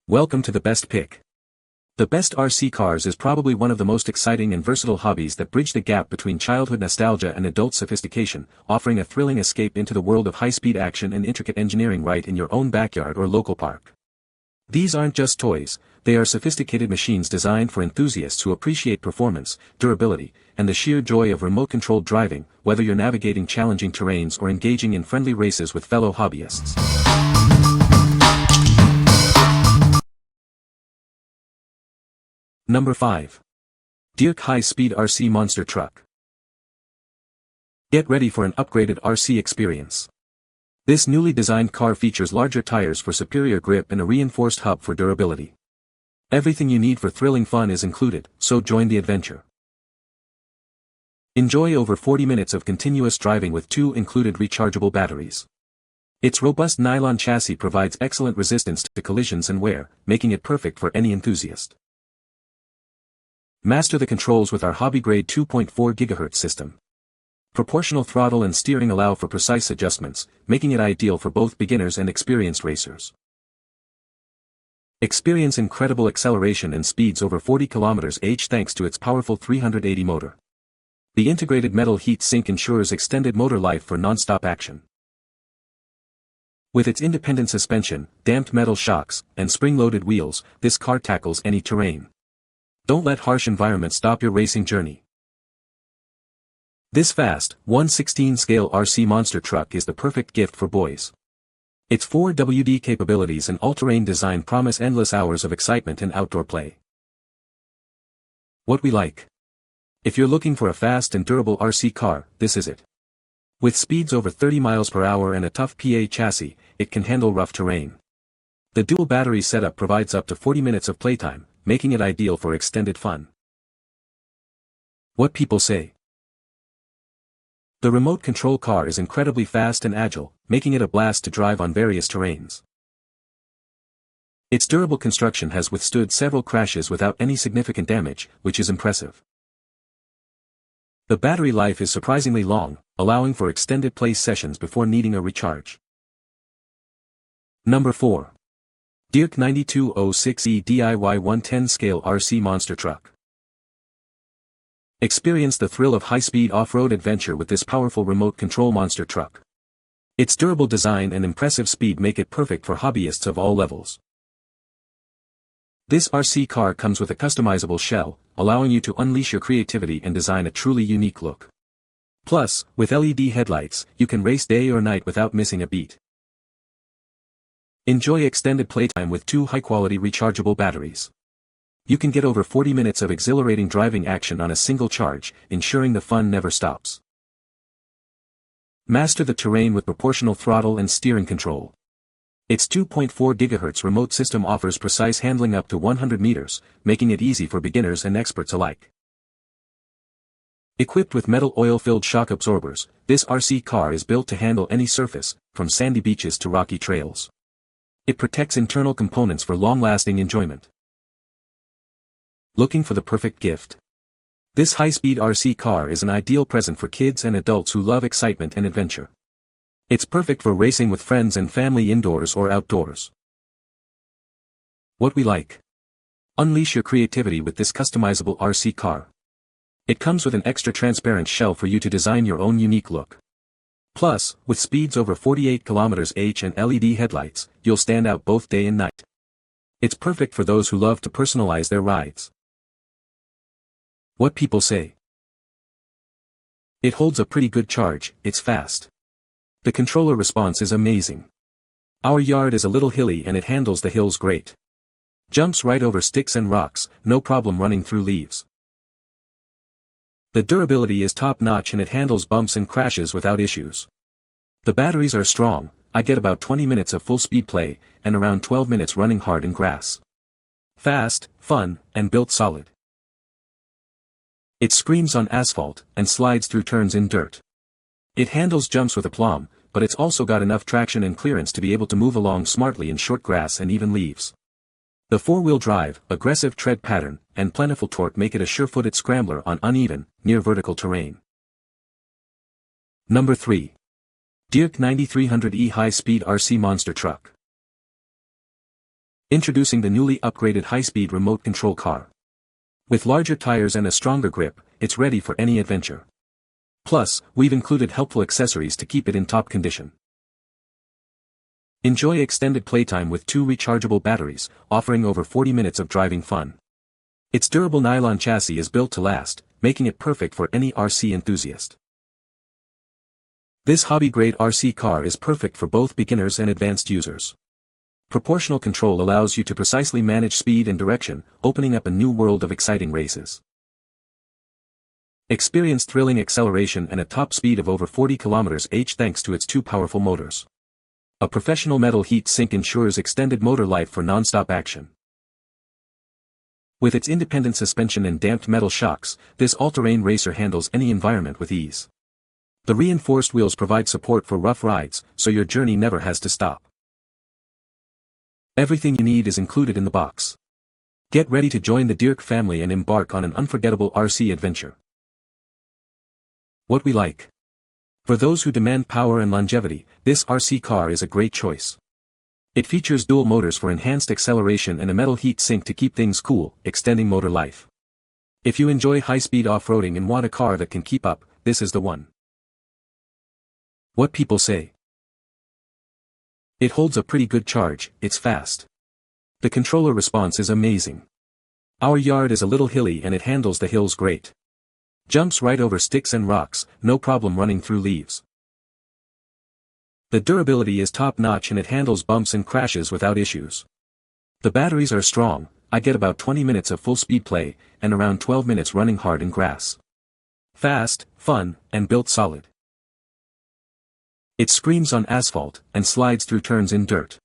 Welcome to the best pick. The best RC cars is probably one of the most exciting and versatile hobbies that bridge the gap between childhood nostalgia and adult sophistication, offering a thrilling escape into the world of high-speed action and intricate engineering right in your own backyard or local park. These aren't just toys, they are sophisticated machines designed for enthusiasts who appreciate performance, durability, and the sheer joy of remote-controlled driving, whether you're navigating challenging terrains or engaging in friendly races with fellow hobbyists. Number 5. DEERC High-Speed RC Monster Truck. Get ready for an upgraded RC experience. This newly designed car features larger tires for superior grip and a reinforced hub for durability. Everything you need for thrilling fun is included, so join the adventure. Enjoy over 40 minutes of continuous driving with 2 included rechargeable batteries. Its robust nylon chassis provides excellent resistance to collisions and wear, making it perfect for any enthusiast. Master the controls with our hobby-grade 2.4 GHz system. Proportional throttle and steering allow for precise adjustments, making it ideal for both beginners and experienced racers. Experience incredible acceleration and speeds over 40 km/h thanks to its powerful 380 motor. The integrated metal heat sink ensures extended motor life for non-stop action. With its independent suspension, damped metal shocks, and spring-loaded wheels, this car tackles any terrain. Don't let harsh environments stop your racing journey. This fast, 1/16 scale RC monster truck is the perfect gift for boys. Its 4WD capabilities and all-terrain design promise endless hours of excitement and outdoor play. What we like. If you're looking for a fast and durable RC car, this is it. With speeds over 30 miles per hour and a tough PA chassis, it can handle rough terrain. The dual battery setup provides up to 40 minutes of playtime, making it ideal for extended fun. What people say. The remote control car is incredibly fast and agile, making it a blast to drive on various terrains. Its durable construction has withstood several crashes without any significant damage, which is impressive. The battery life is surprisingly long, allowing for extended play sessions before needing a recharge. Number 4. DEERC 9206E DIY 110 scale RC monster truck. Experience the thrill of high-speed off-road adventure with this powerful remote control monster truck. Its durable design and impressive speed make it perfect for hobbyists of all levels. This RC car comes with a customizable shell, allowing you to unleash your creativity and design a truly unique look. Plus, with LED headlights, you can race day or night without missing a beat. Enjoy extended playtime with 2 high-quality rechargeable batteries. You can get over 40 minutes of exhilarating driving action on a single charge, ensuring the fun never stops. Master the terrain with proportional throttle and steering control. Its 2.4 GHz remote system offers precise handling up to 100 meters, making it easy for beginners and experts alike. Equipped with metal oil-filled shock absorbers, this RC car is built to handle any surface, from sandy beaches to rocky trails. It protects internal components for long-lasting enjoyment. Looking for the perfect gift? This high-speed RC car is an ideal present for kids and adults who love excitement and adventure. It's perfect for racing with friends and family indoors or outdoors. What we like. Unleash your creativity with this customizable RC car. It comes with an extra transparent shell for you to design your own unique look. Plus, with speeds over 48 km/h and LED headlights, you'll stand out both day and night. It's perfect for those who love to personalize their rides. What people say. It holds a pretty good charge, it's fast. The controller response is amazing. Our yard is a little hilly and it handles the hills great. Jumps right over sticks and rocks, no problem running through leaves. The durability is top-notch and it handles bumps and crashes without issues. The batteries are strong, I get about 20 minutes of full-speed play, and around 12 minutes running hard in grass. Fast, fun, and built solid. It screams on asphalt, and slides through turns in dirt. It handles jumps with aplomb, but it's also got enough traction and clearance to be able to move along smartly in short grass and even leaves. The 4-wheel drive, aggressive tread pattern, and plentiful torque make it a sure-footed scrambler on uneven, near-vertical terrain. Number 3. DEERC 9300E High-Speed RC Monster Truck. Introducing the newly upgraded high-speed remote control car. With larger tires and a stronger grip, it's ready for any adventure. Plus, we've included helpful accessories to keep it in top condition. Enjoy extended playtime with 2 rechargeable batteries, offering over 40 minutes of driving fun. Its durable nylon chassis is built to last, making it perfect for any RC enthusiast. This hobby-grade RC car is perfect for both beginners and advanced users. Proportional control allows you to precisely manage speed and direction, opening up a new world of exciting races. Experience thrilling acceleration and a top speed of over 40 km/h thanks to its 2 powerful motors. A professional metal heat sink ensures extended motor life for non-stop action. With its independent suspension and damped metal shocks, this all-terrain racer handles any environment with ease. The reinforced wheels provide support for rough rides, so your journey never has to stop. Everything you need is included in the box. Get ready to join the DEERC family and embark on an unforgettable RC adventure. What we like. For those who demand power and longevity, this RC car is a great choice. It features dual motors for enhanced acceleration and a metal heat sink to keep things cool, extending motor life. If you enjoy high-speed off-roading and want a car that can keep up, this is the one. What people say. It holds a pretty good charge, it's fast. The controller response is amazing. Our yard is a little hilly and it handles the hills great. Jumps right over sticks and rocks, no problem running through leaves. The durability is top-notch and it handles bumps and crashes without issues. The batteries are strong, I get about 20 minutes of full-speed play, and around 12 minutes running hard in grass. Fast, fun, and built solid. It screams on asphalt, and slides through turns in dirt.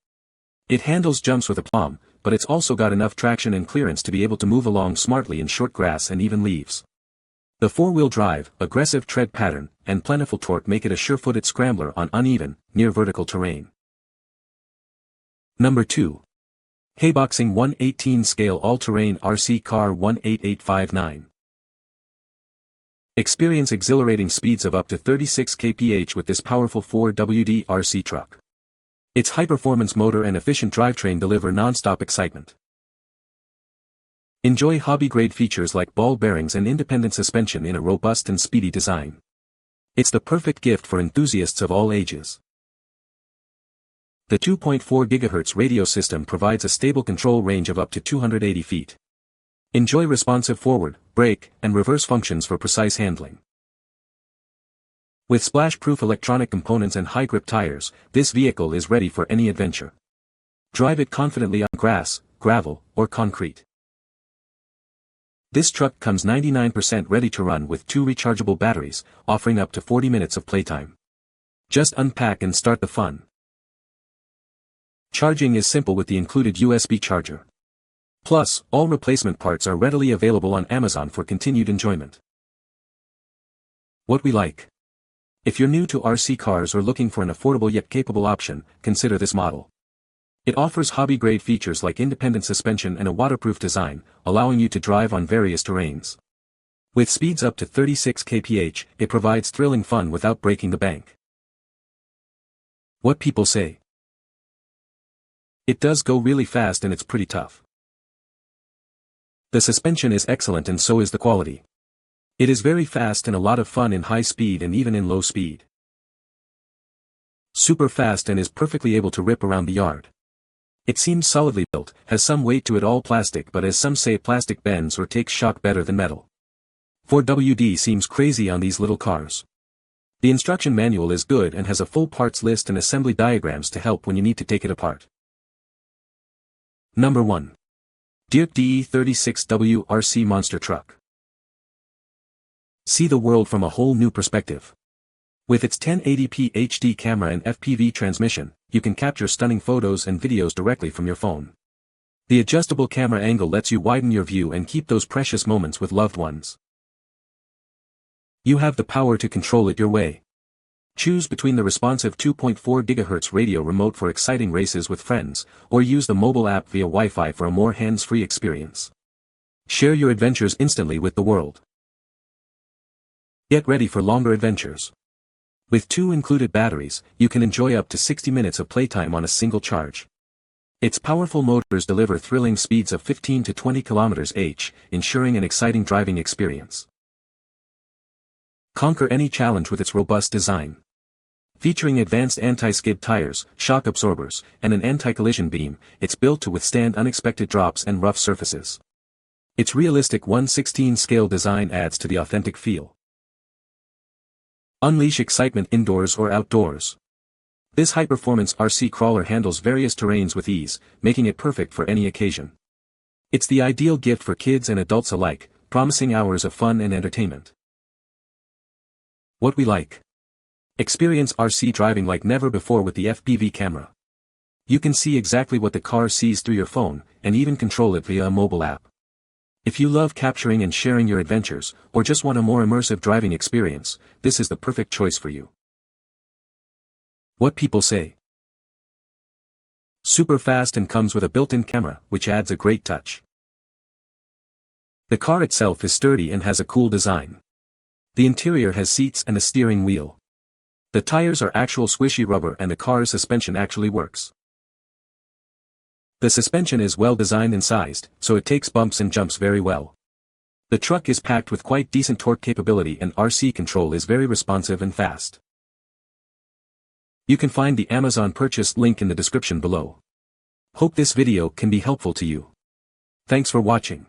It handles jumps with aplomb, but it's also got enough traction and clearance to be able to move along smartly in short grass and even leaves. The 4-wheel drive, aggressive tread pattern, and plentiful torque make it a sure-footed scrambler on uneven, near-vertical terrain. Number 2. HAIBOXING 1/18 scale all-terrain RC car 18859. Experience exhilarating speeds of up to 36 kph with this powerful 4WD RC truck. Its high-performance motor and efficient drivetrain deliver non-stop excitement. Enjoy hobby-grade features like ball bearings and independent suspension in a robust and speedy design. It's the perfect gift for enthusiasts of all ages. The 2.4 GHz radio system provides a stable control range of up to 280 feet. Enjoy responsive forward, brake, and reverse functions for precise handling. With splash-proof electronic components and high-grip tires, this vehicle is ready for any adventure. Drive it confidently on grass, gravel, or concrete. This truck comes 99% ready to run with 2 rechargeable batteries, offering up to 40 minutes of playtime. Just unpack and start the fun. Charging is simple with the included USB charger. Plus, all replacement parts are readily available on Amazon for continued enjoyment. What we like. If you're new to RC cars or looking for an affordable yet capable option, consider this model. It offers hobby-grade features like independent suspension and a waterproof design, allowing you to drive on various terrains. With speeds up to 36 kph, it provides thrilling fun without breaking the bank. What people say. It does go really fast and it's pretty tough. The suspension is excellent and so is the quality. It is very fast and a lot of fun in high speed and even in low speed. Super fast and is perfectly able to rip around the yard. It seems solidly built, has some weight to it, all plastic, but as some say, plastic bends or takes shock better than metal. 4WD seems crazy on these little cars. The instruction manual is good and has a full parts list and assembly diagrams to help when you need to take it apart. Number 1. DEERC DE36W RC Monster Truck. See the world from a whole new perspective. With its 1080p HD camera and FPV transmission, you can capture stunning photos and videos directly from your phone. The adjustable camera angle lets you widen your view and keep those precious moments with loved ones. You have the power to control it your way. Choose between the responsive 2.4 GHz radio remote for exciting races with friends, or use the mobile app via Wi-Fi for a more hands-free experience. Share your adventures instantly with the world. Get ready for longer adventures. With 2 included batteries, you can enjoy up to 60 minutes of playtime on a single charge. Its powerful motors deliver thrilling speeds of 15 to 20 km/h, ensuring an exciting driving experience. Conquer any challenge with its robust design. Featuring advanced anti-skid tires, shock absorbers, and an anti-collision beam, it's built to withstand unexpected drops and rough surfaces. Its realistic 1/16 scale design adds to the authentic feel. Unleash excitement indoors or outdoors. This high-performance RC crawler handles various terrains with ease, making it perfect for any occasion. It's the ideal gift for kids and adults alike, promising hours of fun and entertainment. What we like. Experience RC driving like never before with the FPV camera. You can see exactly what the car sees through your phone, and even control it via a mobile app. If you love capturing and sharing your adventures, or just want a more immersive driving experience, this is the perfect choice for you. What people say. Super fast and comes with a built-in camera, which adds a great touch. The car itself is sturdy and has a cool design. The interior has seats and a steering wheel. The tires are actual squishy rubber and the car's suspension actually works. The suspension is well designed and sized, so it takes bumps and jumps very well. The truck is packed with quite decent torque capability and RC control is very responsive and fast. You can find the Amazon purchase link in the description below. Hope this video can be helpful to you. Thanks for watching.